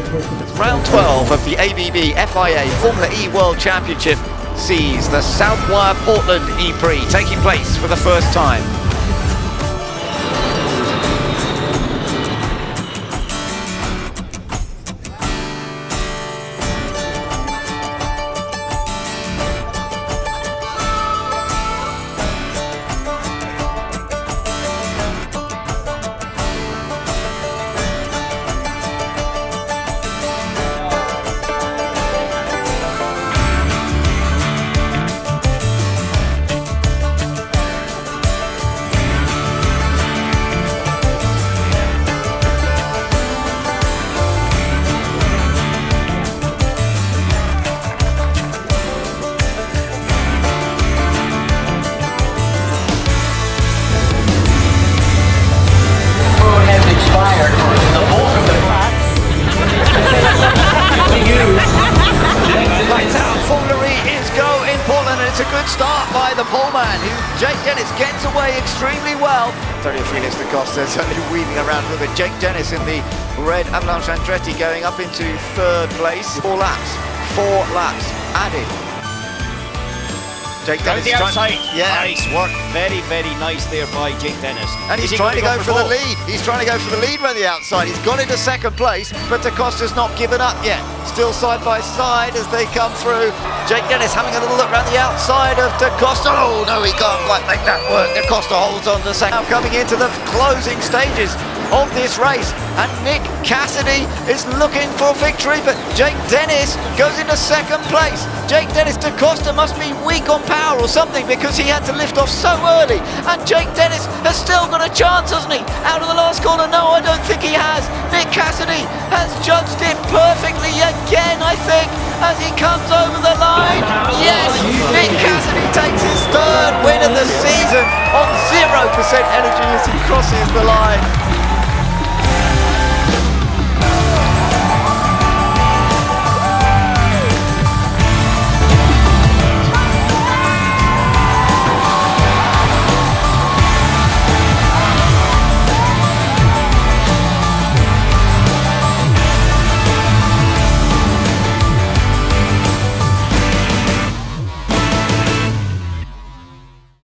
Round 12 of the ABB FIA Formula E World Championship sees the Southwire Portland E-Prix taking place for the first time. It's a good start by the poleman, who Jake Dennis gets away extremely well. Antonio Felix da Costa is only weaving around a little bit. Jake Dennis in the red Avalanche Andretti going up into third place. 4 laps added. Jake Dennis the outside. Nice work. Very, very nice there by Jake Dennis. And he's trying to go for the lead. He's trying to go for the lead on the outside. He's got into second place, but da Costa's not given up yet. Still side by side as they come through. Jake Dennis having a little look around the outside of da Costa. Oh no, he can't quite make that work. Da Costa holds on to second. Now coming into the closing stages of this race, and Nick Cassidy is looking for victory, but Jake Dennis goes into second place. Jake Dennis, da Costa must be weak on power or something, because he had to lift off so early, and Jake Dennis has still got a chance, hasn't he? Out of the last corner, no, I don't think he has. Nick Cassidy has judged it perfectly again, I think, as he comes over the line. Yes, Nick Cassidy takes his third win of the season on 0% energy as he crosses the line.